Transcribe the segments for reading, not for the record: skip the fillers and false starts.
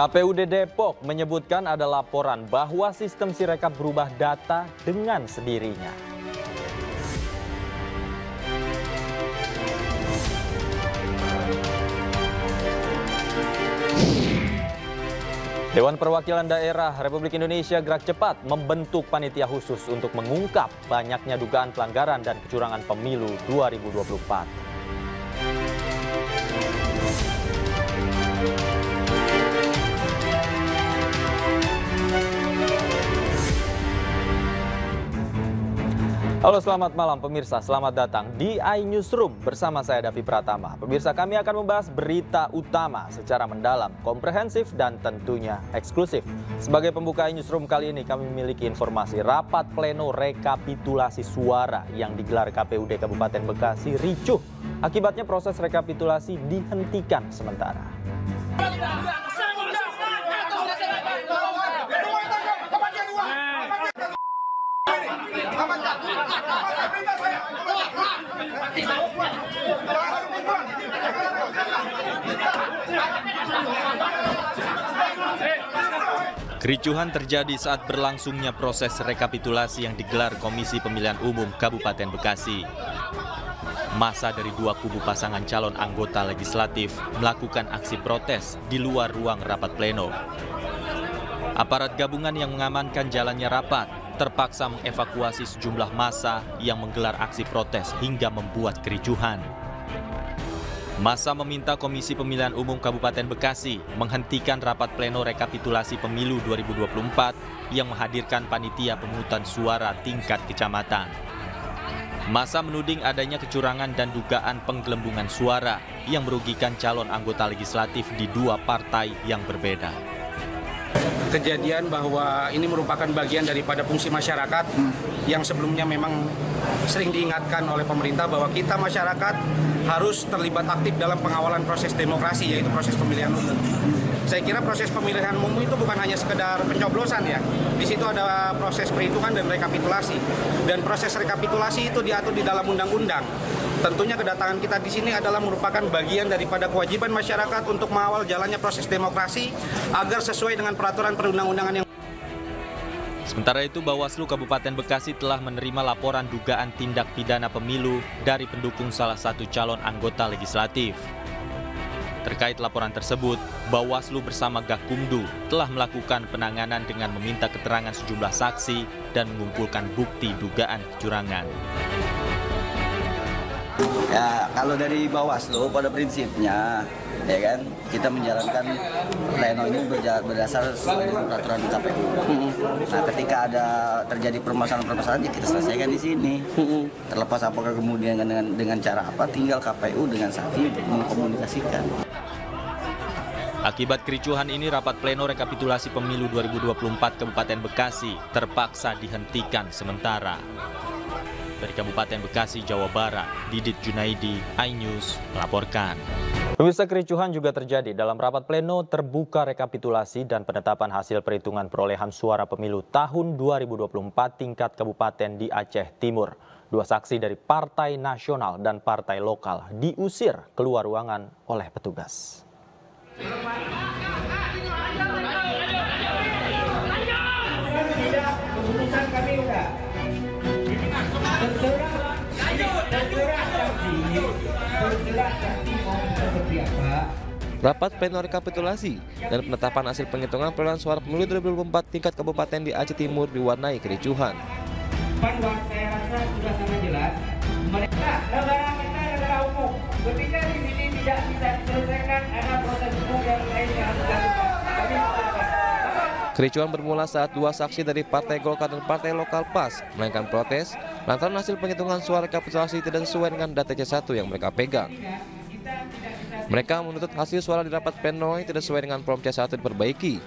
KPUD Depok menyebutkan ada laporan bahwa sistem Sirekap berubah data dengan sendirinya. Dewan Perwakilan Daerah Republik Indonesia gerak cepat membentuk panitia khusus untuk mengungkap banyaknya dugaan pelanggaran dan kecurangan pemilu 2024. Halo, selamat malam pemirsa, selamat datang di iNewsroom bersama saya Davi Pratama. Pemirsa, kami akan membahas berita utama secara mendalam, komprehensif dan tentunya eksklusif. Sebagai pembuka iNewsroom kali ini kami memiliki informasi rapat pleno rekapitulasi suara yang digelar KPUD Kabupaten Bekasi ricuh. Akibatnya proses rekapitulasi dihentikan sementara. Kericuhan terjadi saat berlangsungnya proses rekapitulasi yang digelar Komisi Pemilihan Umum Kabupaten Bekasi. Massa dari dua kubu pasangan calon anggota legislatif melakukan aksi protes di luar ruang rapat pleno. Aparat gabungan yang mengamankan jalannya rapat terpaksa mengevakuasi sejumlah massa yang menggelar aksi protes hingga membuat kericuhan. Massa meminta Komisi Pemilihan Umum Kabupaten Bekasi menghentikan rapat pleno rekapitulasi pemilu 2024 yang menghadirkan panitia pemungutan suara tingkat kecamatan. Massa menuding adanya kecurangan dan dugaan penggelembungan suara yang merugikan calon anggota legislatif di dua partai yang berbeda. Kejadian bahwa ini merupakan bagian daripada fungsi masyarakat yang sebelumnya memang sering diingatkan oleh pemerintah bahwa kita masyarakat harus terlibat aktif dalam pengawalan proses demokrasi, yaitu proses pemilihan umum. Saya kira proses pemilihan umum itu bukan hanya sekedar pencoblosan ya. Di situ ada proses perhitungan dan rekapitulasi. Dan proses rekapitulasi itu diatur di dalam undang-undang. Tentunya kedatangan kita di sini adalah merupakan bagian daripada kewajiban masyarakat untuk mengawal jalannya proses demokrasi agar sesuai dengan peraturan perundang-undangan yang. Sementara itu, Bawaslu Kabupaten Bekasi telah menerima laporan dugaan tindak pidana pemilu dari pendukung salah satu calon anggota legislatif. Terkait laporan tersebut, Bawaslu bersama Gakumdu telah melakukan penanganan dengan meminta keterangan sejumlah saksi dan mengumpulkan bukti dugaan kecurangan. Ya, kalau dari Bawaslu pada prinsipnya, ya kan, kita menjalankan pleno ini berdasar sesuai dengan peraturan KPU. Nah, ketika ada terjadi permasalahan-permasalahan, ya kita selesaikan di sini. Terlepas apakah kemudian dengan cara apa, tinggal KPU dengan saksi untuk mengkomunikasikan. Akibat kericuhan ini, rapat pleno rekapitulasi pemilu 2024 Kabupaten Bekasi terpaksa dihentikan sementara. Dari Kabupaten Bekasi, Jawa Barat, Didit Junaidi, iNews melaporkan. Pemirsa, kericuhan juga terjadi dalam rapat pleno terbuka rekapitulasi dan penetapan hasil perhitungan perolehan suara pemilu tahun 2024 tingkat kabupaten di Aceh Timur. Dua saksi dari partai nasional dan partai lokal diusir keluar ruangan oleh petugas. Rapat pleno rekapitulasi dan penetapan hasil penghitungan perolehan suara pemilu 2024 tingkat kabupaten di Aceh Timur diwarnai kericuhan. Saya rasa sudah sangat jelas. Negara kita negara hukum. Ketika di sini tidak bisa diselesaikan, ada proses hukum yang lain yang harus dilakukan. Kericuhan bermula saat dua saksi dari Partai Golkar dan Partai Lokal PAS melakukan protes lantaran hasil penghitungan suara rekapitulasi tidak sesuai dengan data C1 yang mereka pegang. Mereka menuntut hasil suara di rapat pleno yang tidak sesuai dengan form C1 diperbaiki.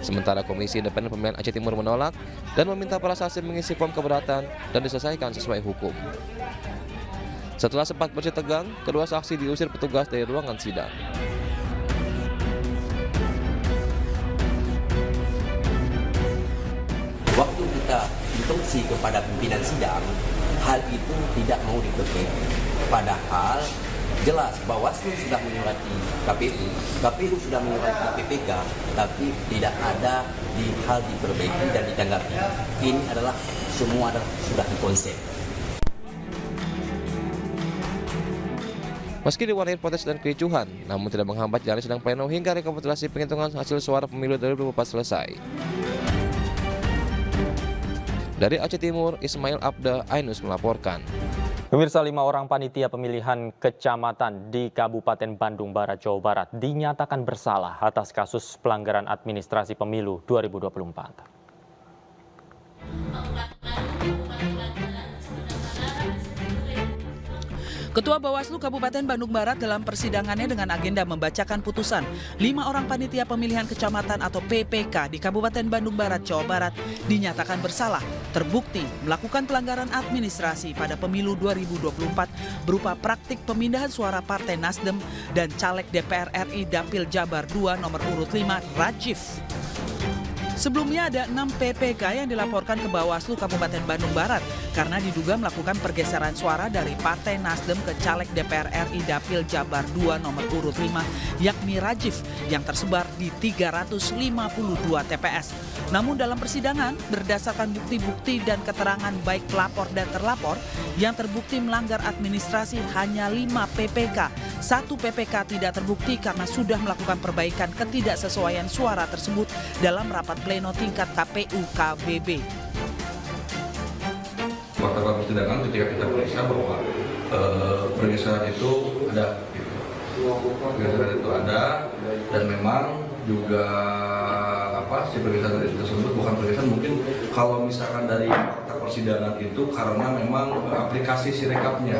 Sementara Komisi Independen Pemilihan Aceh Timur menolak dan meminta para saksi mengisi form keberatan dan diselesaikan sesuai hukum. Setelah sempat bersih tegang, kedua saksi diusir petugas dari ruangan sidang. Waktu kita instruksi kepada pimpinan sidang, hal itu tidak mau dipegang. Padahal Jelas Bawaslu sudah menyurati KPU, KPU sudah menyurati PPK, tapi tidak ada hal diperbaiki dan ditanggapi. Ini adalah semua sudah dikonsep. Meski diwarnai protes dan kericuhan, namun tidak menghambat jalannya sidang pleno hingga rekapitulasi penghitungan hasil suara pemilu 2024 selesai. Dari Aceh Timur, Ismail Abda, Ainus melaporkan. Pemirsa, 5 orang panitia pemilihan kecamatan di Kabupaten Bandung Barat, Jawa Barat dinyatakan bersalah atas kasus pelanggaran administrasi pemilu 2024. Ketua Bawaslu Kabupaten Bandung Barat dalam persidangannya dengan agenda membacakan putusan 5 orang panitia pemilihan kecamatan atau PPK di Kabupaten Bandung Barat, Jawa Barat dinyatakan bersalah, terbukti melakukan pelanggaran administrasi pada pemilu 2024 berupa praktik pemindahan suara Partai Nasdem dan caleg DPR RI Dapil Jabar 2 nomor urut 5 Rajif. Sebelumnya ada 6 PPK yang dilaporkan ke Bawaslu Kabupaten Bandung Barat karena diduga melakukan pergeseran suara dari Partai Nasdem ke caleg DPR RI Dapil Jabar 2 nomor urut 5 yakni Rajif yang tersebar di 352 TPS. Namun dalam persidangan berdasarkan bukti-bukti dan keterangan baik pelapor dan terlapor yang terbukti melanggar administrasi hanya 5 PPK. 1 PPK tidak terbukti karena sudah melakukan perbaikan ketidaksesuaian suara tersebut dalam rapat pleno tingkat KPU KBB. Fakta persidangan ketika kita periksa bahwa pergeseran itu ada, pergeseran itu ada dan memang juga si pergeseran tersebut bukan pergeseran mungkin kalau misalkan dari fakta persidangan itu karena memang aplikasi Sirekapnya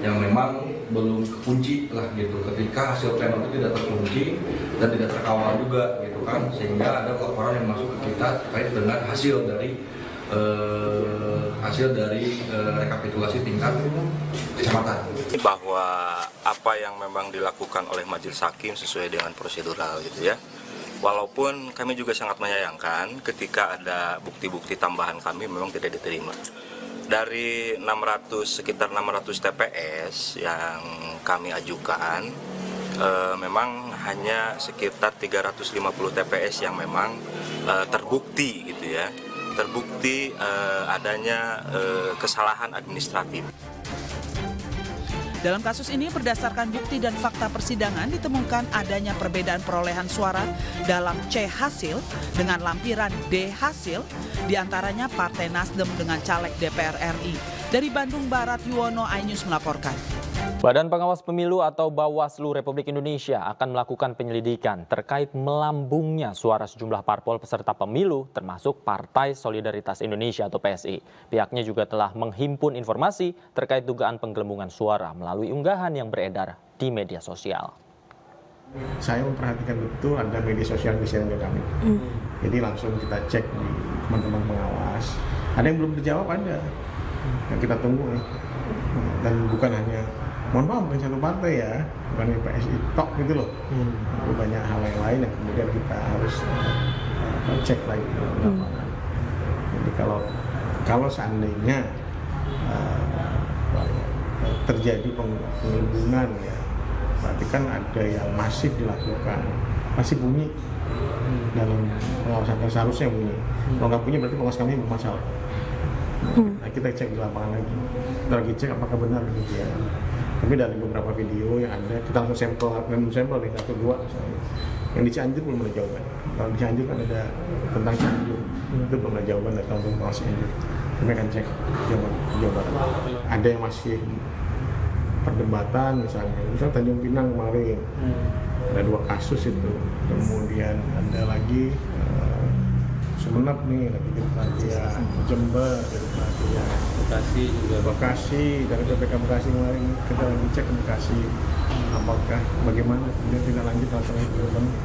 yang memang belum kekunci lah gitu, ketika hasil pleno itu tidak terkunci dan tidak terkawal juga gitu kan, sehingga ada laporan yang masuk ke kita terkait dengan hasil dari rekapitulasi tingkat kecamatan. Bahwa apa yang memang dilakukan oleh majelis hakim sesuai dengan prosedural gitu ya. Walaupun kami juga sangat menyayangkan ketika ada bukti-bukti tambahan kami memang tidak diterima. Dari sekitar 600 TPS yang kami ajukan, memang hanya sekitar 350 TPS yang memang terbukti gitu ya, terbukti adanya kesalahan administratif. Dalam kasus ini berdasarkan bukti dan fakta persidangan ditemukan adanya perbedaan perolehan suara dalam C hasil dengan lampiran D hasil, diantaranya Partai Nasdem dengan caleg DPR RI. Dari Bandung Barat, Yuwono, iNews melaporkan. Badan Pengawas Pemilu atau Bawaslu Republik Indonesia akan melakukan penyelidikan terkait melambungnya suara sejumlah parpol peserta pemilu termasuk Partai Solidaritas Indonesia atau PSI. Pihaknya juga telah menghimpun informasi terkait dugaan penggelembungan suara melalui unggahan yang beredar di media sosial. Saya memperhatikan betul ada media sosial misalnya kami. Jadi langsung kita cek di teman-teman pengawas. Ada yang belum terjawab ada. Yang kita tunggu nih. Dan bukan hanya mohon maaf bukan satu partai ya, bukan PSI tok gitu loh. Banyak hal yang lain yang kemudian kita harus cek lagi di lapangan. Jadi kalau seandainya terjadi pengelubungan ya, berarti kan ada yang masif dilakukan, masih bunyi dalam pengawasan seharusnya bunyi. Kalau nggak bunyi berarti pengawas kami bermasalah. Nah, kita cek di lapangan lagi, kita lagi cek apakah benar gitu ya. Tapi dari beberapa video yang ada, kita langsung sampel nih 1-2 misalnya. Yang di Cianjur belum ada jawaban. Kalau di Cianjur kan ada tentang Cianjur, itu belum ada jawaban dari teman-teman pengawas Cianjur. Kami akan cek jawaban. Ada yang masih perdebatan misalnya Tanjung Pinang kemarin ada 2 kasus itu, kemudian ada lagi Sumenep nih lagi jadi perhatian, Jember jadi perhatian, Bekasi dari PPK Bekasi kemarin kita lagi cek ke Bekasi apakah bagaimana kemudian tidak lanjut langsung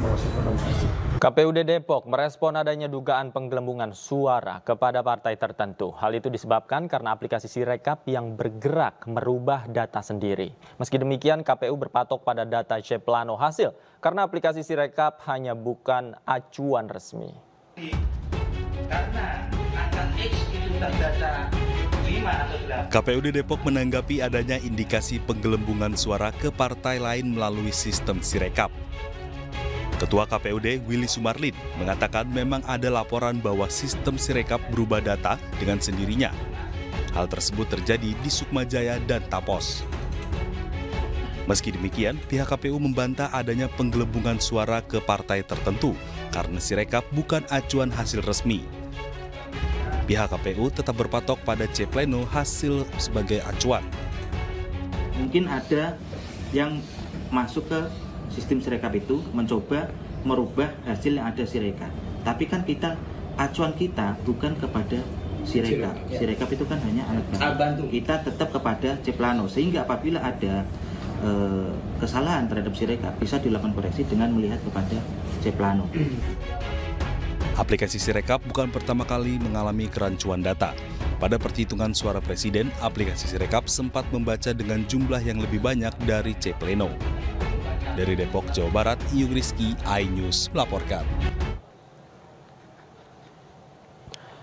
Bawaslu Kota Bekasi. KPUD Depok merespon adanya dugaan penggelembungan suara kepada partai tertentu. Hal itu disebabkan karena aplikasi Sirekap yang bergerak merubah data sendiri. Meski demikian, KPU berpatok pada data C plano hasil karena aplikasi Sirekap hanya bukan acuan resmi. Karena angka X itu terdata 5 atau 8, KPUD Depok menanggapi adanya indikasi penggelembungan suara ke partai lain melalui sistem Sirekap. Ketua KPUD Willy Sumarlin mengatakan memang ada laporan bahwa sistem Sirekap berubah data dengan sendirinya. Hal tersebut terjadi di Sukmajaya dan Tapos. Meski demikian, pihak KPU membantah adanya penggelembungan suara ke partai tertentu karena Sirekap bukan acuan hasil resmi. Pihak KPU tetap berpatok pada C Pleno hasil sebagai acuan. Mungkin ada yang masuk ke sistem Sirekap itu mencoba merubah hasil yang ada Sirekap. Tapi kan acuan kita bukan kepada Sirekap. Sirekap itu kan hanya alat bantu. Kita tetap kepada C Pleno, sehingga apabila ada kesalahan terhadap Sirekap bisa dilakukan koreksi dengan melihat kepada C Pleno. Aplikasi Sirekap bukan pertama kali mengalami kerancuan data. Pada perhitungan suara presiden, aplikasi Sirekap sempat membaca dengan jumlah yang lebih banyak dari C Pleno. Dari Depok, Jawa Barat, Iyung Rizky, iNews melaporkan.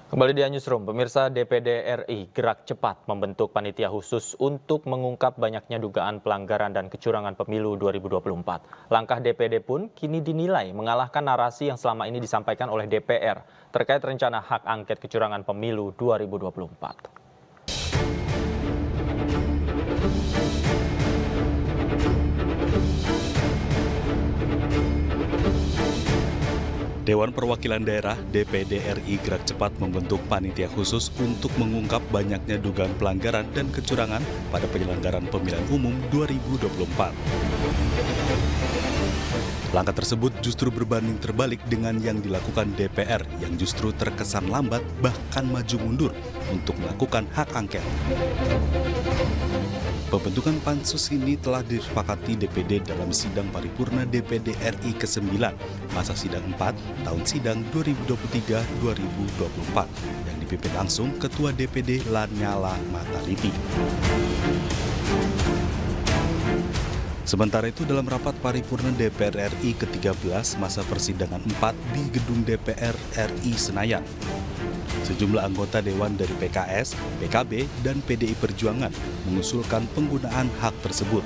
Kembali di Newsroom, pemirsa, DPD RI gerak cepat membentuk panitia khusus untuk mengungkap banyaknya dugaan pelanggaran dan kecurangan pemilu 2024. Langkah DPD pun kini dinilai mengalahkan narasi yang selama ini disampaikan oleh DPR terkait rencana hak angket kecurangan pemilu 2024. Dewan Perwakilan Daerah DPD RI gerak cepat membentuk panitia khusus untuk mengungkap banyaknya dugaan pelanggaran dan kecurangan pada penyelenggaraan pemilihan umum 2024. Langkah tersebut justru berbanding terbalik dengan yang dilakukan DPR yang justru terkesan lambat bahkan maju mundur untuk melakukan hak angket. Pembentukan pansus ini telah disepakati DPD dalam sidang paripurna DPD RI ke-9 masa sidang 4 tahun sidang 2023-2024 yang dipimpin langsung Ketua DPD Lanyala Mataliti. Sementara itu dalam rapat paripurna DPR RI ke-13 masa persidangan 4 di gedung DPR RI Senayan, sejumlah anggota Dewan dari PKS, PKB, dan PDI Perjuangan mengusulkan penggunaan hak tersebut.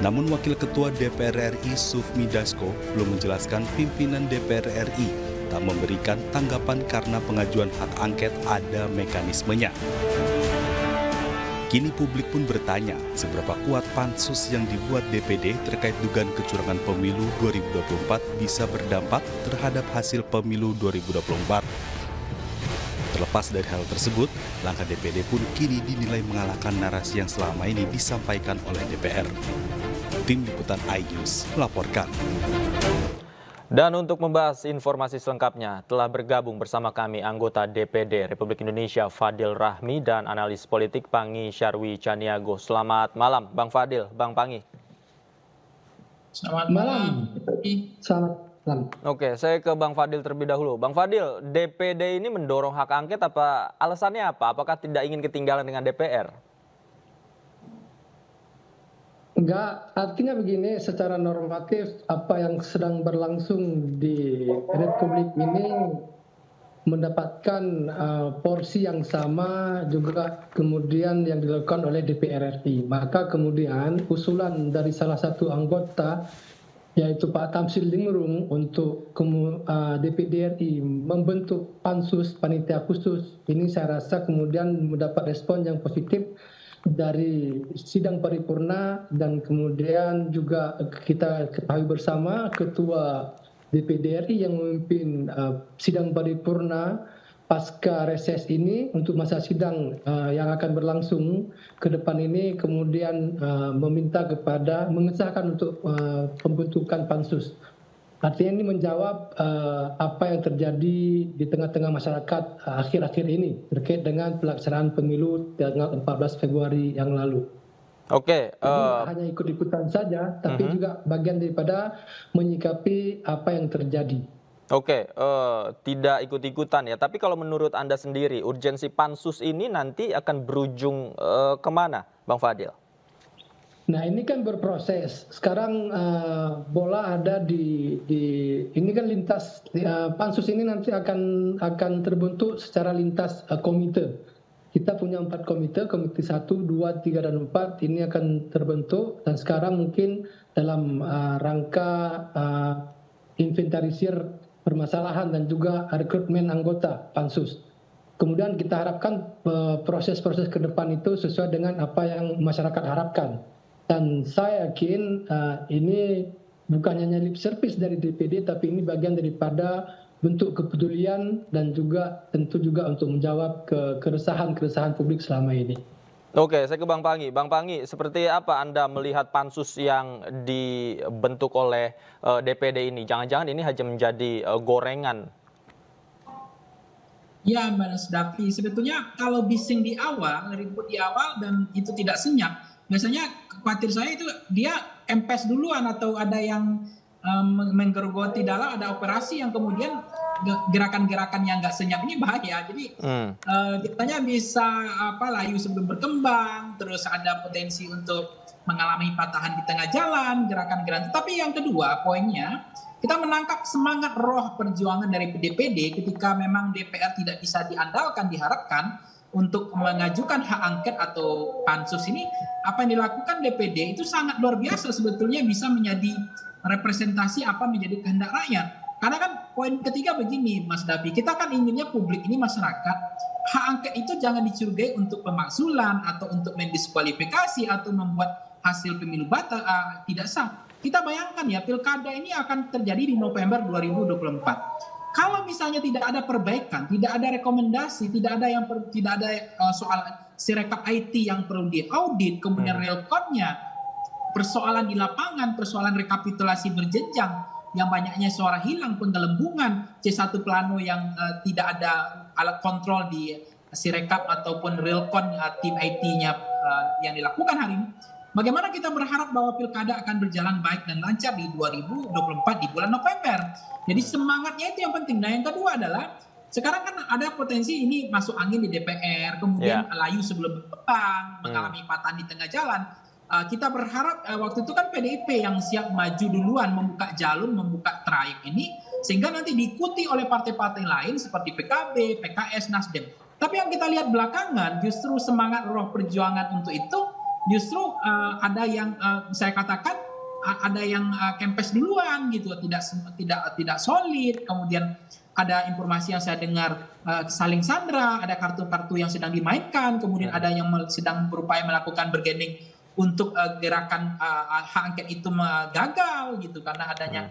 Namun Wakil Ketua DPR RI Sufmi Dasko belum menjelaskan pimpinan DPR RI tak memberikan tanggapan karena pengajuan hak angket ada mekanismenya. Kini publik pun bertanya seberapa kuat pansus yang dibuat DPD terkait dugaan kecurangan pemilu 2024 bisa berdampak terhadap hasil pemilu 2024. Terlepas dari hal tersebut, langkah DPD pun kini dinilai mengalahkan narasi yang selama ini disampaikan oleh DPR. Tim Liputan iNews melaporkan. Dan untuk membahas informasi selengkapnya, telah bergabung bersama kami anggota DPD Republik Indonesia Fadil Rahmi dan analis politik Pangi Syarwi Caniago. Selamat malam, Bang Fadil, Bang Pangi. Selamat malam. Selamat malam. Oke, saya ke Bang Fadil terlebih dahulu. Bang Fadil, DPD ini mendorong hak angket apa? Alasannya apa? Apakah tidak ingin ketinggalan dengan DPR? Enggak, artinya begini, secara normatif apa yang sedang berlangsung di Republik ini mendapatkan porsi yang sama juga kemudian yang dilakukan oleh DPR RI. Maka kemudian usulan dari salah satu anggota yaitu Pak Tamsil Lingrung untuk DPD RI membentuk pansus panitia khusus. Ini saya rasa kemudian mendapat respon yang positif dari sidang paripurna dan kemudian juga kita ketahui bersama Ketua DPD RI yang memimpin sidang paripurna pasca reses ini untuk masa sidang yang akan berlangsung ke depan ini kemudian meminta kepada mengesahkan untuk pembentukan pansus. Artinya ini menjawab apa yang terjadi di tengah-tengah masyarakat akhir-akhir ini terkait dengan pelaksanaan pemilu tanggal 14 Februari yang lalu. Oke. Hanya ikut-ikutan saja, tapi juga bagian daripada menyikapi apa yang terjadi. Oke, tidak ikut-ikutan ya. Tapi kalau menurut Anda sendiri, urgensi pansus ini nanti akan berujung kemana, Bang Fadil? Nah ini kan berproses. Sekarang bola ada di ini kan lintas pansus ini nanti akan terbentuk secara lintas komite. kita punya 4 komite, komite 1, 2, 3, dan 4 ini akan terbentuk, dan sekarang mungkin dalam rangka inventarisir permasalahan dan juga rekrutmen anggota pansus. Kemudian kita harapkan proses-proses ke depan itu sesuai dengan apa yang masyarakat harapkan. Dan saya yakin ini bukan hanya lip service dari DPD, tapi ini bagian daripada bentuk kepedulian dan juga tentu juga untuk menjawab keresahan publik selama ini. Oke, saya ke Bang Panggi. Bang Panggi, seperti apa Anda melihat pansus yang dibentuk oleh DPD ini? Jangan-jangan ini hanya menjadi gorengan? Ya, Mas Dapi, sebetulnya kalau bising di awal, ribut di awal dan itu tidak senyap, biasanya khawatir saya itu dia kempes duluan atau ada yang menggerogoti dalam, ada operasi yang kemudian gerakan-gerakan yang nggak senyap ini bahaya. Jadi kitanya bisa layu sebelum berkembang, terus ada potensi untuk mengalami patahan di tengah jalan, gerakan-gerakan. Tapi yang kedua poinnya, kita menangkap semangat roh perjuangan dari DPD ketika memang DPR tidak bisa diandalkan, diharapkan untuk mengajukan hak angket atau pansus ini. Apa yang dilakukan DPD itu sangat luar biasa, sebetulnya bisa menjadi representasi apa menjadi kehendak rakyat. Karena kan poin ketiga begini Mas Dapi, kita kan inginnya publik ini, masyarakat, hak angket itu jangan dicurigai untuk pemakzulan atau untuk mendiskualifikasi atau membuat hasil pemilu batal tidak sah. Kita bayangkan ya, pilkada ini akan terjadi di November 2024. Kalau misalnya tidak ada perbaikan, tidak ada rekomendasi, tidak ada soal Sirekap IT yang perlu diaudit, kemudian realconnya, persoalan di lapangan, persoalan rekapitulasi berjenjang, yang banyaknya suara hilang, penggelembungan, C1 plano yang tidak ada alat kontrol di Sirekap ataupun realcon tim IT-nya yang dilakukan hari ini. Bagaimana kita berharap bahwa pilkada akan berjalan baik dan lancar di 2024 di bulan November. Jadi semangatnya itu yang penting. Nah yang kedua adalah, sekarang kan ada potensi ini masuk angin di DPR, kemudian layu sebelum berkembang, mengalami patahan di tengah jalan. Kita berharap waktu itu kan PDIP yang siap maju duluan, membuka jalur, membuka trayek ini, sehingga nanti diikuti oleh partai-partai lain seperti PKB, PKS, Nasdem. Tapi yang kita lihat belakangan, justru semangat roh perjuangan untuk itu, justru ada yang saya katakan ada yang kempes duluan gitu, tidak solid. Kemudian ada informasi yang saya dengar saling sandra, ada kartu-kartu yang sedang dimainkan, kemudian ada yang sedang berupaya melakukan bergening untuk gerakan hak angket itu gagal gitu karena adanya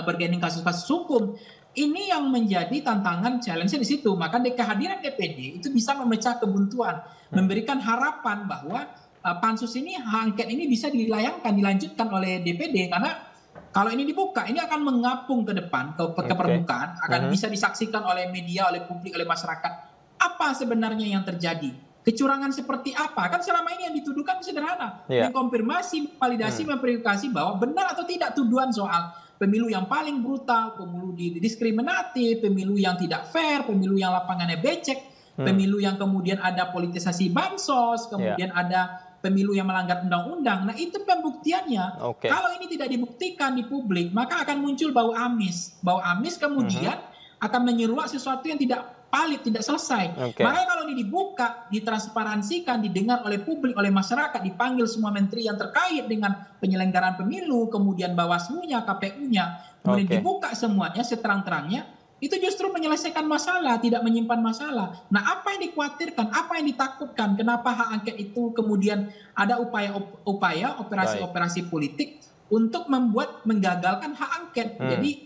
bergening kasus-kasus hukum. Ini yang menjadi tantangan challenge di situ. Maka kehadiran DPD itu bisa memecah kebuntuan, memberikan harapan bahwa pansus ini, hak angket ini bisa dilanjutkan oleh DPD, karena kalau ini dibuka, ini akan mengapung ke depan, ke permukaan, akan bisa disaksikan oleh media, oleh publik, oleh masyarakat. Apa sebenarnya yang terjadi? Kecurangan seperti apa? Kan selama ini yang dituduhkan sederhana. Mengkonfirmasi, validasi, memverifikasi bahwa benar atau tidak tuduhan soal pemilu yang paling brutal, pemilu diskriminatif, pemilu yang tidak fair, pemilu yang lapangannya becek, pemilu yang kemudian ada politisasi bansos, kemudian ada pemilu yang melanggar undang-undang. Nah itu pembuktiannya. Kalau ini tidak dibuktikan di publik, maka akan muncul bau amis. Bau amis kemudian akan menyeruak sesuatu yang tidak valid, tidak selesai. Makanya kalau ini dibuka, ditransparansikan, didengar oleh publik, oleh masyarakat, dipanggil semua menteri yang terkait dengan penyelenggaraan pemilu, kemudian Bawaslu-nya, KPU-nya, kemudian dibuka semuanya seterang-terangnya, itu justru menyelesaikan masalah, tidak menyimpan masalah. Nah, apa yang dikhawatirkan, apa yang ditakutkan, kenapa hak angket itu kemudian ada upaya operasi-operasi politik untuk menggagalkan hak angket. Jadi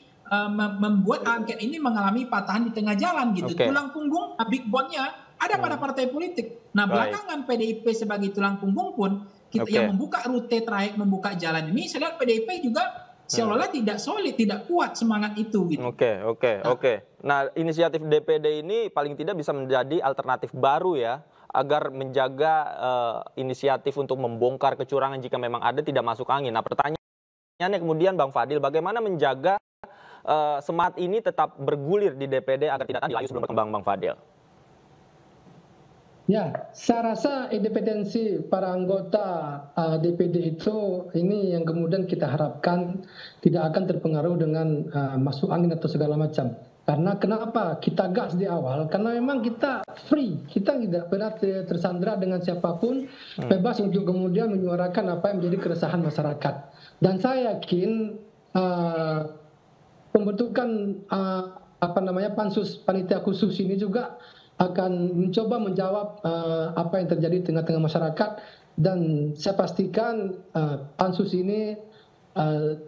membuat hak angket ini mengalami patahan di tengah jalan gitu. Tulang punggung, big bone-nya ada pada partai politik. Nah, belakangan PDIP sebagai tulang punggung pun yang membuka rute trayek, membuka jalan ini, saya lihat PDIP juga seolah-olah tidak solid, tidak kuat semangat itu gitu. Nah, inisiatif DPD ini paling tidak bisa menjadi alternatif baru ya, agar menjaga inisiatif untuk membongkar kecurangan jika memang ada tidak masuk angin. Nah, pertanyaannya kemudian Bang Fadil, bagaimana menjaga semangat ini tetap bergulir di DPD agar tidak dilayu sebelum berkembang, Bang Fadil? Ya, saya rasa independensi para anggota DPD itu ini yang kemudian kita harapkan tidak akan terpengaruh dengan masuk angin atau segala macam. Karena kenapa kita gas di awal? Karena memang kita free, kita tidak pernah tersandra dengan siapapun, bebas untuk kemudian menyuarakan apa yang menjadi keresahan masyarakat. Dan saya yakin pembentukan pansus panitia khusus ini juga akan mencoba menjawab apa yang terjadi di tengah-tengah masyarakat, dan saya pastikan pansus ini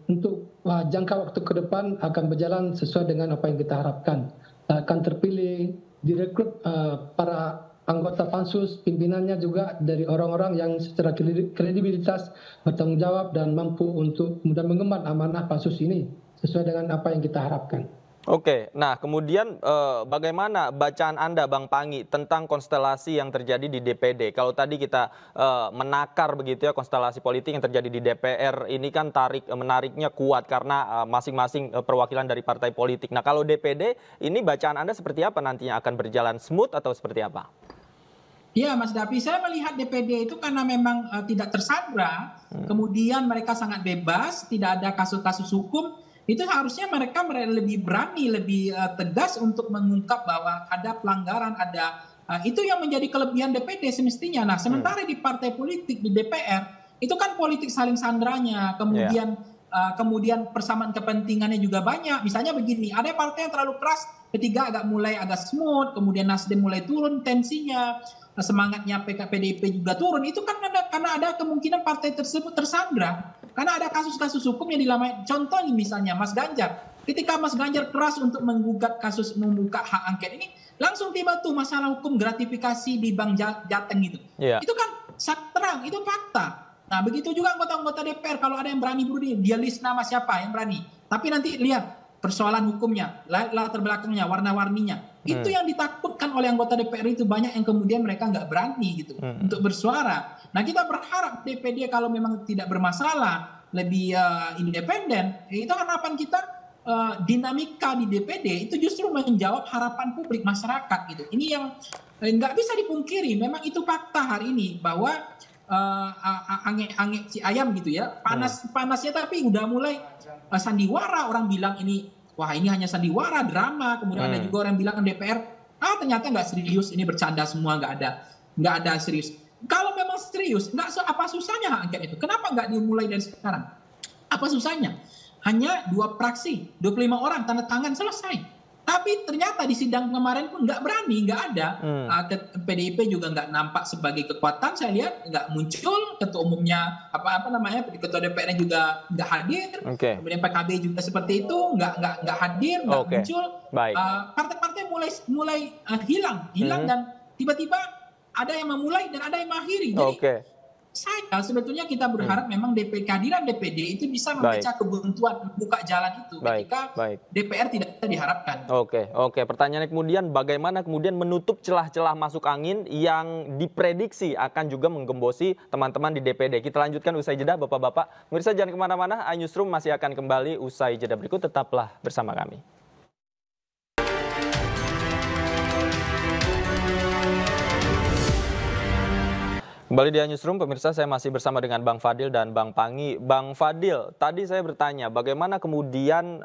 untuk jangka waktu ke depan akan berjalan sesuai dengan apa yang kita harapkan. Akan terpilih, direkrut para anggota pansus, pimpinannya juga dari orang-orang yang secara kredibilitas bertanggung jawab dan mampu untuk kemudian mengemban amanah pansus ini sesuai dengan apa yang kita harapkan. Oke, nah kemudian bagaimana bacaan Anda, Bang Pangi, tentang konstelasi yang terjadi di DPD? Kalau tadi kita menakar begitu ya konstelasi politik yang terjadi di DPR ini kan menariknya kuat karena masing-masing perwakilan dari partai politik. Nah kalau DPD ini bacaan Anda seperti apa nantinya, akan berjalan smooth atau seperti apa? Ya Mas Dapi, saya melihat DPD itu karena memang tidak tersandra, kemudian mereka sangat bebas, tidak ada kasus-kasus hukum. Itu harusnya mereka lebih berani, lebih tegas untuk mengungkap bahwa ada pelanggaran, itu yang menjadi kelebihan DPD semestinya. Nah, sementara di partai politik di DPR itu kan politik saling sandranya, kemudian persamaan kepentingannya juga banyak. Misalnya begini, ada partai yang terlalu keras, ketiga mulai agak smooth, kemudian Nasdem mulai turun tensinya, semangatnya PDIP juga turun. Itu kan karena ada kemungkinan partai tersebut tersandra. Karena ada kasus-kasus hukum yang dilamai. Contohnya misalnya Mas Ganjar. Ketika Mas Ganjar keras untuk menggugat kasus membuka hak angket ini, langsung tiba tuh masalah hukum gratifikasi di Bank Jateng itu. Yeah. Itu kan sangat terang, itu fakta. Nah begitu juga anggota-anggota DPR, kalau ada yang berani dia list nama siapa yang berani. Tapi nanti lihat persoalan hukumnya, latar belakangnya, warna-warninya. Itu yang ditakutkan oleh anggota DPR itu, banyak yang kemudian mereka nggak berani gitu untuk bersuara. Nah kita berharap DPD kalau memang tidak bermasalah, lebih independen, itu harapan kita dinamika di DPD itu justru menjawab harapan publik masyarakat gitu. Ini yang nggak bisa dipungkiri, memang itu fakta hari ini bahwa angin si ayam gitu ya, panasnya tapi udah mulai sandiwara, orang bilang ini wah ini hanya sandiwara, drama, kemudian ada juga orang bilang DPR ternyata nggak serius, ini bercanda semua, nggak ada serius. Kalau memang serius, apa susahnya hak angket itu? Kenapa nggak dimulai dari sekarang? Apa susahnya? Hanya 2 fraksi, 25 orang tanda tangan selesai. Tapi ternyata di sidang kemarin pun nggak berani, nggak ada. PDIP juga nggak nampak sebagai kekuatan. Saya lihat nggak muncul, ketua umumnya ketua DPR juga nggak hadir. Kemudian PKB juga seperti itu, nggak hadir, nggak muncul. Partai-partai mulai hilang dan tiba-tiba ada yang memulai dan ada yang mengakhiri. Jadi saya sebetulnya kita berharap memang kehadiran DPD itu bisa membaca kebuntuan, membuka jalan itu ketika DPR tidak bisa diharapkan. Oke. Pertanyaannya kemudian bagaimana kemudian menutup celah-celah masuk angin yang diprediksi akan juga menggembosi teman-teman di DPD. Kita lanjutkan usai jeda Bapak-Bapak. Pemirsa jangan kemana-mana, iNewsroom masih akan kembali usai jeda berikut, tetaplah bersama kami. Kembali di Newsroom, pemirsa, saya masih bersama dengan Bang Fadil dan Bang Pangi. Bang Fadil, tadi saya bertanya bagaimana kemudian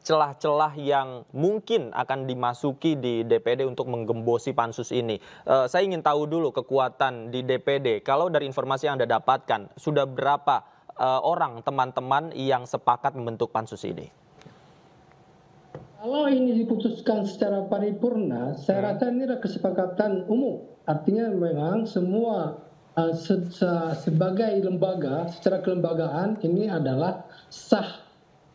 celah-celah yang mungkin akan dimasuki di DPD untuk menggembosi pansus ini. Saya ingin tahu dulu kekuatan di DPD. Kalau dari informasi yang Anda dapatkan, sudah berapa orang teman-teman yang sepakat membentuk pansus ini? Kalau ini diputuskan secara paripurna, saya rasa ini adalah kesepakatan umum. Artinya memang semua sebagai lembaga, secara kelembagaan ini adalah sah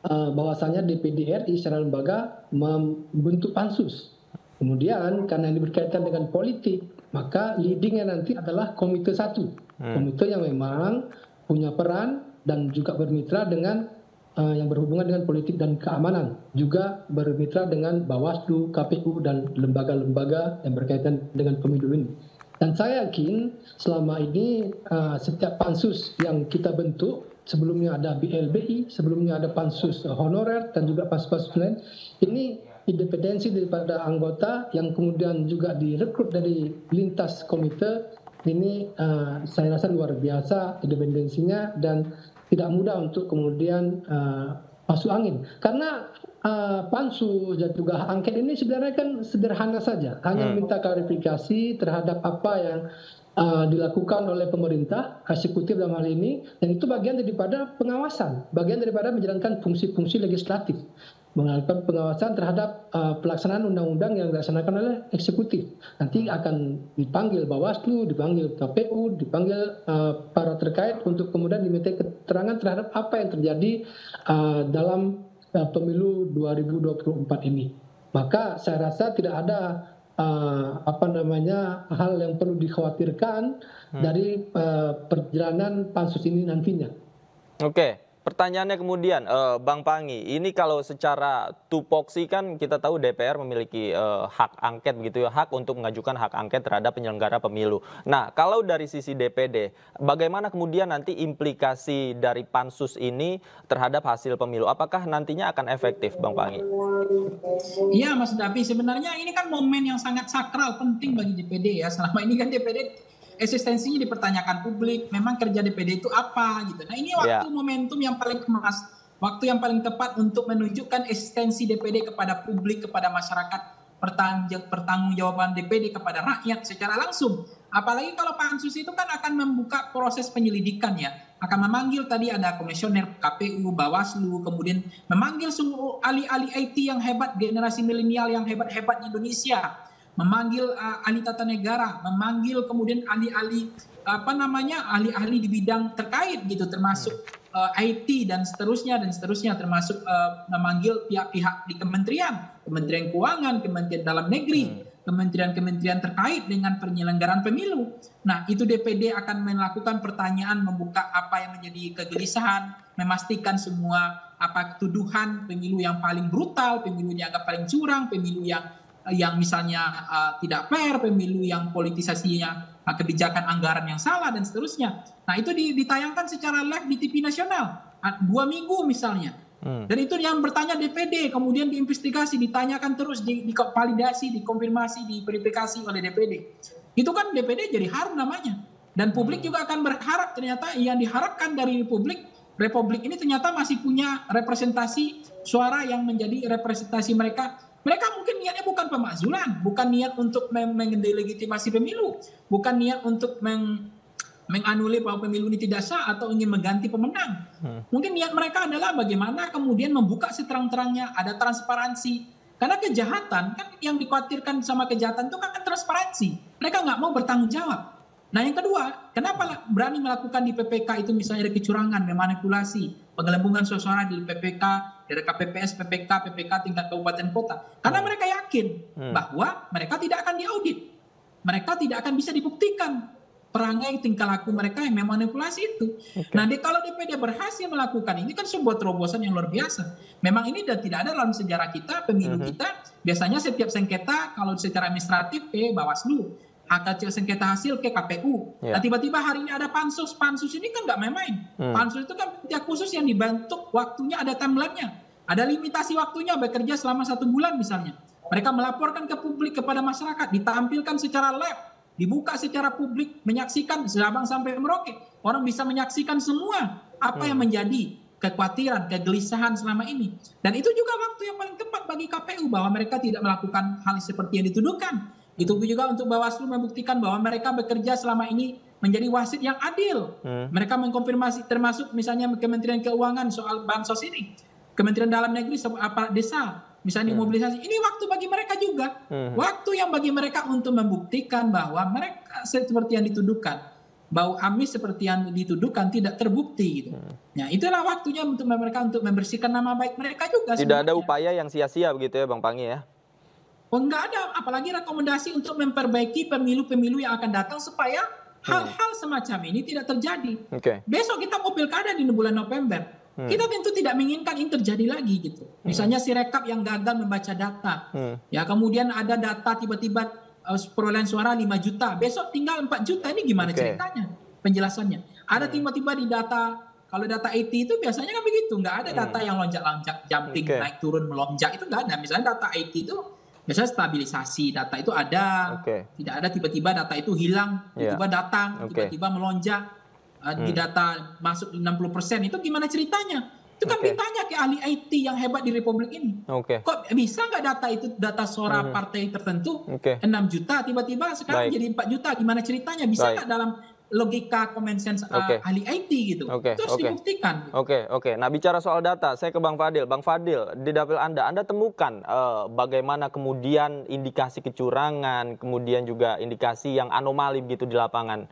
bahwasanya DPD RI secara lembaga membentuk pansus. Kemudian karena ini berkaitan dengan politik, maka leadingnya nanti adalah Komite 1. Komite yang memang punya peran dan juga bermitra dengan yang berhubungan dengan politik dan keamanan, juga bermitra dengan Bawaslu, KPU, dan lembaga-lembaga yang berkaitan dengan pemilu ini. Dan saya yakin selama ini setiap pansus yang kita bentuk, sebelumnya ada BLBI, sebelumnya ada pansus honorer, dan juga pansus lain, ini independensi daripada anggota yang kemudian juga direkrut dari lintas komite, ini saya rasa luar biasa independensinya dan tidak mudah untuk kemudian masuk angin. Karena pansus dan juga hak angket ini sebenarnya kan sederhana saja, hanya minta klarifikasi terhadap apa yang dilakukan oleh pemerintah, eksekutif dalam hal ini, dan itu bagian daripada pengawasan, bagian daripada menjalankan fungsi-fungsi legislatif, melakukan pengawasan terhadap pelaksanaan undang-undang yang dilaksanakan oleh eksekutif. Nanti akan dipanggil Bawaslu, dipanggil KPU, dipanggil para terkait untuk kemudian diminta keterangan terhadap apa yang terjadi dalam pemilu 2024 ini. Maka saya rasa tidak ada hal yang perlu dikhawatirkan dari perjalanan pansus ini nantinya. Oke, pertanyaannya kemudian, Bang Panggi, ini kalau secara tupoksi kan kita tahu DPR memiliki hak angket begitu ya, hak untuk mengajukan hak angket terhadap penyelenggara pemilu. Nah, kalau dari sisi DPD, bagaimana kemudian nanti implikasi dari pansus ini terhadap hasil pemilu? Apakah nantinya akan efektif, Bang Panggi? Iya, Mas Davi, sebenarnya ini kan momen yang sangat sakral, penting bagi DPD ya. Selama ini kan DPD eksistensinya dipertanyakan publik, memang kerja DPD itu apa gitu. Nah, ini waktu momentum yang paling emas, waktu yang paling tepat untuk menunjukkan eksistensi DPD kepada publik, kepada masyarakat, pertanggungjawaban DPD kepada rakyat secara langsung. Apalagi kalau pansus itu kan akan membuka proses penyelidikan ya, akan memanggil tadi ada komisioner KPU, Bawaslu, kemudian memanggil seluruh ahli-ahli IT yang hebat, generasi milenial yang hebat-hebat di Indonesia, memanggil ahli tata negara, memanggil kemudian ahli-ahli ahli-ahli di bidang terkait gitu, termasuk IT dan seterusnya, termasuk memanggil pihak-pihak di Kementerian Keuangan, Kementerian Dalam Negeri, kementerian-kementerian terkait dengan penyelenggaraan pemilu. Nah, itu DPD akan melakukan pertanyaan, membuka apa yang menjadi kegelisahan, memastikan semua tuduhan pemilu yang paling brutal, pemilu yang dianggap paling curang, pemilu yang misalnya tidak fair, pemilu yang politisasinya kebijakan anggaran yang salah dan seterusnya. Nah, itu ditayangkan secara live di TV nasional 2 minggu misalnya. Dan itu yang bertanya DPD, kemudian diinvestigasi, ditanyakan terus, divalidasi, dikonfirmasi, diverifikasi oleh DPD. Itu kan DPD jadi harum namanya. Dan publik juga akan berharap ternyata yang diharapkan dari Republik ini ternyata masih punya representasi suara yang menjadi representasi mereka. Mereka mungkin niatnya bukan pemakzulan, bukan niat untuk mendelegitimasi pemilu, bukan niat untuk menganulir bahwa pemilu ini tidak sah atau ingin mengganti pemenang. Mungkin niat mereka adalah bagaimana kemudian membuka seterang-terangnya, ada transparansi. Karena kejahatan, kan yang dikhawatirkan sama kejahatan itu kan transparansi. Mereka nggak mau bertanggung jawab. Nah, yang kedua, kenapa berani melakukan di PPK itu misalnya ada kecurangan, memanipulasi, penggelembungan suara di PPK, dari KPPS, PPK tingkat kabupaten kota. Karena mereka yakin bahwa mereka tidak akan diaudit. Mereka tidak akan bisa dibuktikan perangai tingkah laku mereka yang memanipulasi itu. Nah, kalau DPD berhasil melakukan ini kan sebuah terobosan yang luar biasa. Memang ini tidak ada dalam sejarah kita, pemilu kita. Biasanya setiap sengketa kalau secara administratif ke Bawaslu, hak sengketa hasil ke KPU. Nah, tiba-tiba hari ini ada pansus. Pansus ini kan nggak main-main. Pansus itu kan pihak khusus yang dibentuk, waktunya ada timeline-nya. Ada limitasi waktunya, bekerja selama 1 bulan misalnya. Mereka melaporkan ke publik, kepada masyarakat, ditampilkan secara live, dibuka secara publik, menyaksikan Sabang sampai Merauke. Orang bisa menyaksikan semua apa yang menjadi kekhawatiran, kegelisahan selama ini. Dan itu juga waktu yang paling tepat bagi KPU bahwa mereka tidak melakukan hal seperti yang dituduhkan. Itu juga untuk Bawaslu membuktikan bahwa mereka bekerja selama ini menjadi wasit yang adil. Mereka mengkonfirmasi termasuk misalnya Kementerian Keuangan soal bansos ini. Kementerian Dalam Negeri soal aparat desa. Misalnya mobilisasi, ini waktu bagi mereka juga. Waktu yang bagi mereka untuk membuktikan bahwa mereka seperti yang dituduhkan. Bau amis seperti yang dituduhkan tidak terbukti. Gitu. Nah, itulah waktunya untuk mereka untuk membersihkan nama baik mereka juga. Tidak ada upaya yang sia-sia begitu ya Bang Panggi ya? Oh, enggak ada, apalagi rekomendasi untuk memperbaiki pemilu-pemilu yang akan datang supaya hal-hal semacam ini tidak terjadi. Besok kita mau pilkada di bulan November. Kita tentu tidak menginginkan ini terjadi lagi gitu. Misalnya Sirekap yang gagal membaca data. Ya, kemudian ada data tiba-tiba perolehan suara 5 juta. Besok tinggal 4 juta. Ini gimana ceritanya? Penjelasannya. Ada tiba-tiba di data, kalau data IT itu biasanya kan begitu. Nggak ada data yang lonjak-lonjak, jumping, naik turun, melonjak. Itu nggak ada. Misalnya data IT itu biasanya stabilisasi. Data itu ada. Tidak ada tiba-tiba data itu hilang. Tiba-tiba datang. Tiba-tiba melonjak. Di data masuk 60%, itu gimana ceritanya? Itu Itu kan ditanya ke ahli IT yang hebat di Republik ini. Kok bisa nggak data itu data suara partai tertentu 6 juta tiba-tiba sekarang jadi 4 juta? Gimana ceritanya? Bisa nggak dalam logika common sense ahli IT gitu? Itu harus dibuktikan. Oke. Nah, bicara soal data, saya ke Bang Fadil. Bang Fadil, di dapil Anda temukan bagaimana kemudian indikasi kecurangan, kemudian juga indikasi yang anomali begitu di lapangan?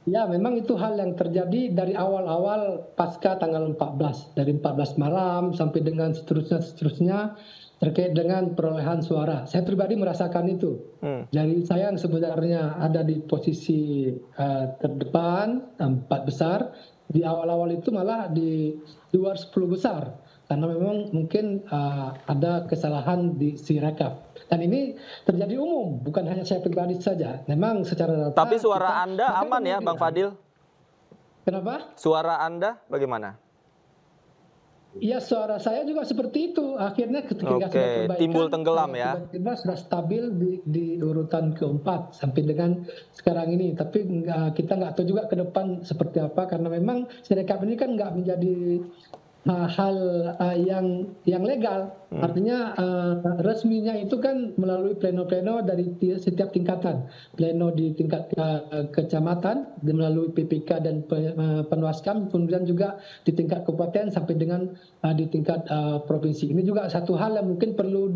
Ya, memang itu hal yang terjadi dari awal-awal pasca tanggal 14. Dari 14 malam sampai dengan seterusnya terkait dengan perolehan suara. Saya pribadi merasakan itu. Jadi saya yang sebenarnya ada di posisi terdepan, 4 besar, di awal-awal itu malah di luar 10 besar. Karena memang mungkin ada kesalahan di Sirekap. Dan ini terjadi umum, bukan hanya saya pribadi saja. Memang secara data. Tapi suara Anda aman ya, Bang Fadil? Kenapa? Suara Anda bagaimana? Iya, suara saya juga seperti itu. Akhirnya ketika sudah perbaikan, timbul tenggelam ya. Tiba-tiba sudah stabil di urutan keempat sampai dengan sekarang ini. Tapi kita nggak tahu juga ke depan seperti apa, karena memang Sirekap ini kan nggak menjadi hal yang legal. Artinya resminya itu kan melalui pleno-pleno dari setiap tingkatan. Pleno di tingkat kecamatan melalui PPK dan Panwaskam, kemudian juga di tingkat kabupaten sampai dengan di tingkat provinsi. Ini juga satu hal yang mungkin perlu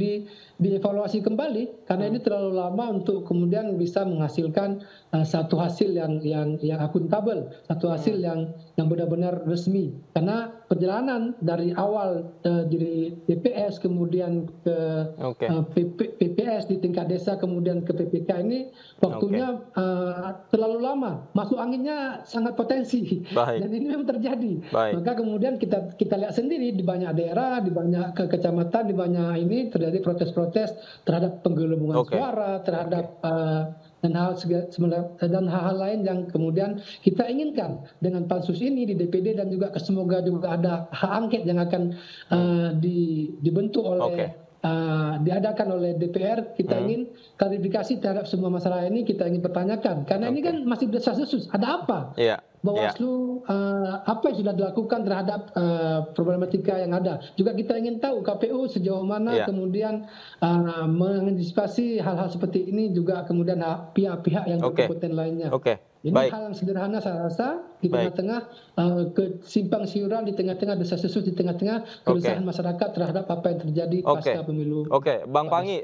dievaluasi kembali, karena ini terlalu lama untuk kemudian bisa menghasilkan satu hasil yang akuntabel, satu hasil yang benar-benar resmi. Karena perjalanan dari awal dari TPS kemudian ke PPS di tingkat desa kemudian ke PPK ini waktunya terlalu lama, masuk anginnya sangat potensi. Dan ini memang terjadi. Maka kemudian kita lihat sendiri di banyak daerah, di banyak kecamatan, di banyak ini terjadi protes-protes terhadap penggelembungan suara, terhadap dan hal-hal lain yang kemudian kita inginkan dengan pansus ini di DPD, dan juga semoga juga ada hak angket yang akan dibentuk oleh diadakan oleh DPR. Kita ingin klarifikasi terhadap semua masalah ini, kita ingin pertanyakan, karena ini kan masih desas-desus. Ada apa? Bawaslu apa yang sudah dilakukan terhadap problematika yang ada. Juga kita ingin tahu KPU sejauh mana kemudian mengantisipasi hal-hal seperti ini, juga kemudian pihak-pihak yang berkompeten lainnya. Ini hal yang sederhana saya rasa di tengah-tengah kesimpang siuran, di tengah-tengah desas-desus, di tengah-tengah keresahan masyarakat terhadap apa yang terjadi pasca pemilu. Bang Panggi,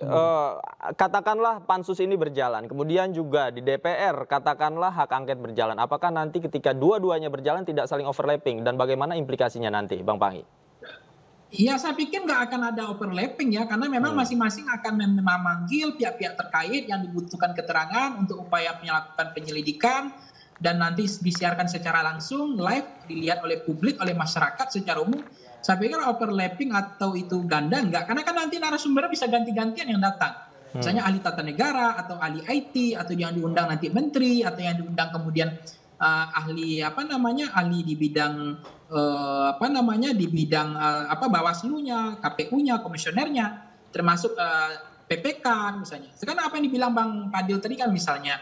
katakanlah pansus ini berjalan, kemudian juga di DPR katakanlah hak angket berjalan. Apakah nanti ketika dua-duanya berjalan tidak saling overlapping, dan bagaimana implikasinya nanti, Bang Panggi? Ya, saya pikir nggak akan ada overlapping ya, karena memang masing-masing akan memanggil pihak-pihak terkait yang dibutuhkan keterangan untuk upaya melakukan penyelidikan, dan nanti disiarkan secara langsung, live, dilihat oleh publik, oleh masyarakat secara umum. Saya pikir overlapping atau itu ganda enggak, karena kan nanti narasumbernya bisa ganti-gantian yang datang. Misalnya ahli tata negara, atau ahli IT, atau yang diundang nanti menteri, atau yang diundang kemudian ahli ahli di bidang Bawaslu-nya, KPU-nya, komisionernya, termasuk PPK misalnya. Sekarang apa yang dibilang Bang Fadil tadi kan, misalnya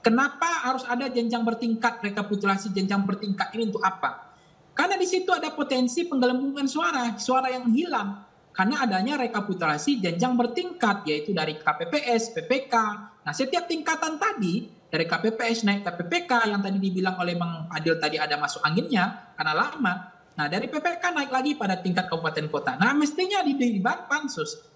kenapa harus ada jenjang bertingkat, rekapitulasi jenjang bertingkat ini untuk apa? Karena di situ ada potensi penggelembungan suara yang hilang karena adanya rekapitulasi jenjang bertingkat, yaitu dari KPPS, PPK. Nah, setiap tingkatan tadi dari KPPS naik ke PPK yang tadi dibilang oleh Bang Fadil tadi ada masuk anginnya karena lama. Nah, dari PPK naik lagi pada tingkat kabupaten kota. Nah, mestinya di pansus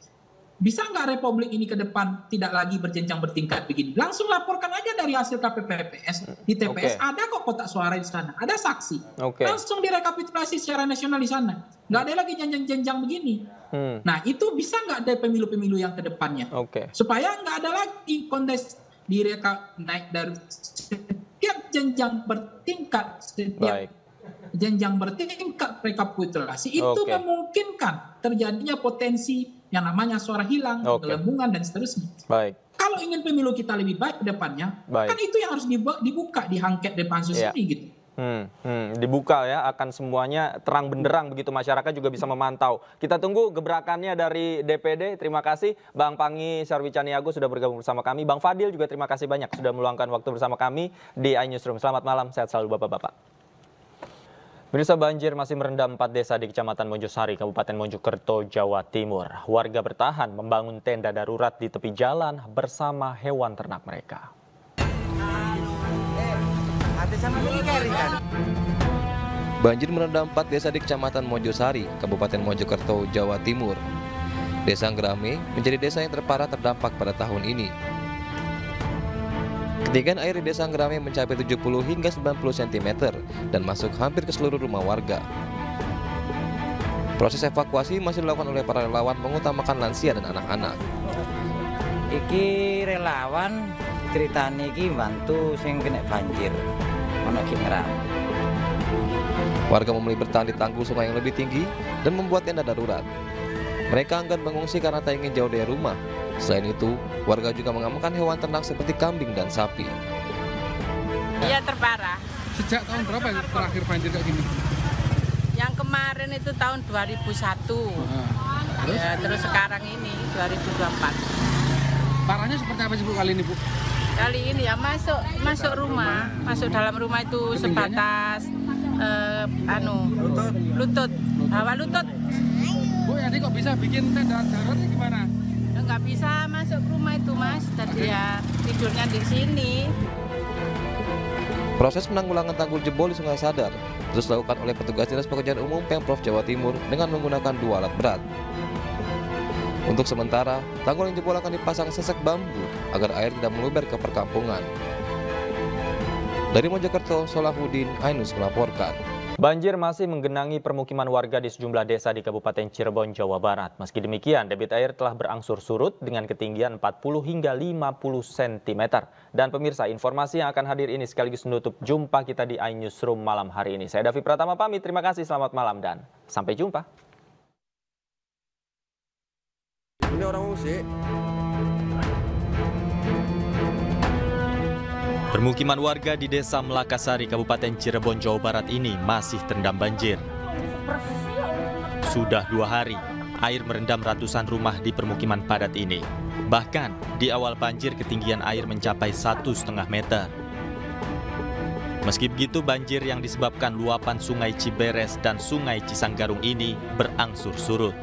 bisa nggak Republik ini ke depan tidak lagi berjenjang bertingkat begini? Langsung laporkan aja dari hasil KPPS di TPS, ada kok kotak suara di sana, ada saksi. Langsung direkapitulasi secara nasional di sana. Nggak ada lagi jenjang-jenjang begini. Nah, itu bisa nggak ada pemilu-pemilu yang ke depannya? Supaya nggak ada lagi kontes naik dari setiap jenjang bertingkat, jenjang bertingkat rekapitulasi itu memungkinkan terjadinya potensi yang namanya suara hilang, penggelembungan dan seterusnya. Kalau ingin pemilu kita lebih baik ke depannya, kan itu yang harus dibuka di angket dan pansus ini gitu. Dibuka ya, akan semuanya terang benderang begitu, masyarakat juga bisa memantau. Kita tunggu gebrakannya dari DPD. Terima kasih Bang Panggi Sarwicaniago sudah bergabung bersama kami. Bang Fadil juga terima kasih banyak sudah meluangkan waktu bersama kami di iNewsroom. Selamat malam, sehat selalu Bapak-bapak. Pemirsa, banjir masih merendam 4 desa di Kecamatan Mojosari, Kabupaten Mojokerto, Jawa Timur. Warga bertahan membangun tenda darurat di tepi jalan bersama hewan ternak mereka. Banjir merendam 4 desa di Kecamatan Mojosari, Kabupaten Mojokerto, Jawa Timur. Desa Ngrame menjadi desa yang terparah terdampak pada tahun ini. Ketinggian air di Desa Ngrame mencapai 70 hingga 90 cm dan masuk hampir ke seluruh rumah warga. Proses evakuasi masih dilakukan oleh para relawan mengutamakan lansia dan anak-anak. Iki relawan ceritane iki bantu sing kena banjir ono ki Ngrame. Warga memilih bertahan di tanggul sungai yang lebih tinggi dan membuat tenda darurat. Mereka enggan mengungsi karena tak ingin jauh dari rumah. Selain itu, warga juga mengamankan hewan ternak seperti kambing dan sapi. Iya, terparah. Sejak tahun berapa terakhir banjir kayak gini? Yang kemarin itu tahun 2001. Terus sekarang ini 2024. Parahnya seperti apa sih Bu kali ini, Bu? Kali ini ya masuk rumah, masuk dalam rumah itu sebatas lutut, bawah lutut. Bu, jadi kok bisa bikin tenda darurat gimana? Nggak bisa masuk ke rumah itu, Mas. Tadi ya tidurnya di sini. Proses penanggulangan tanggul jebol di Sungai Sadar terus dilakukan oleh petugas Dinas Pekerjaan Umum Pemprov Jawa Timur dengan menggunakan 2 alat berat. Untuk sementara, tanggul yang jebol akan dipasang sesek bambu agar air tidak meluber ke perkampungan. Dari Mojokerto, Solahuddin Ainus melaporkan. Banjir masih menggenangi permukiman warga di sejumlah desa di Kabupaten Cirebon, Jawa Barat. Meski demikian, debit air telah berangsur surut dengan ketinggian 40 hingga 50 cm. Dan pemirsa, informasi yang akan hadir ini sekaligus menutup jumpa kita di iNewsroom malam hari ini. Saya Davi Pratama pamit, terima kasih, selamat malam dan sampai jumpa. Ini orang musik. Permukiman warga di Desa Melakasari, Kabupaten Cirebon, Jawa Barat ini masih terendam banjir. Sudah 2 hari, air merendam ratusan rumah di permukiman padat ini. Bahkan, di awal banjir ketinggian air mencapai 1,5 meter. Meski begitu, banjir yang disebabkan luapan Sungai Ciberes dan Sungai Cisanggarung ini berangsur surut.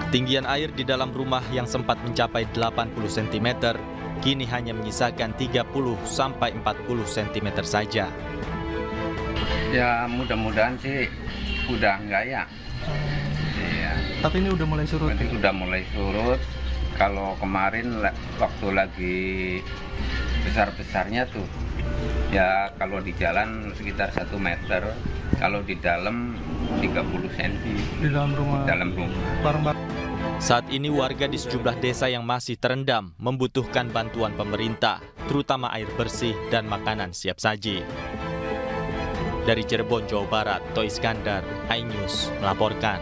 Ketinggian air di dalam rumah yang sempat mencapai 80 cm, kini hanya menyisakan 30 sampai 40 cm saja. Ya mudah-mudahan sih udah enggak ya. Iya. Tapi ini udah mulai surut. Udah mulai surut. Kalau kemarin waktu lagi besar-besarnya tuh, ya kalau di jalan sekitar 1 meter, kalau di dalam 30 cm. Di dalam rumah. Dalam rumah. Saat ini warga di sejumlah desa yang masih terendam membutuhkan bantuan pemerintah, terutama air bersih dan makanan siap saji. Dari Cirebon, Jawa Barat, Toy Iskandar, iNews melaporkan.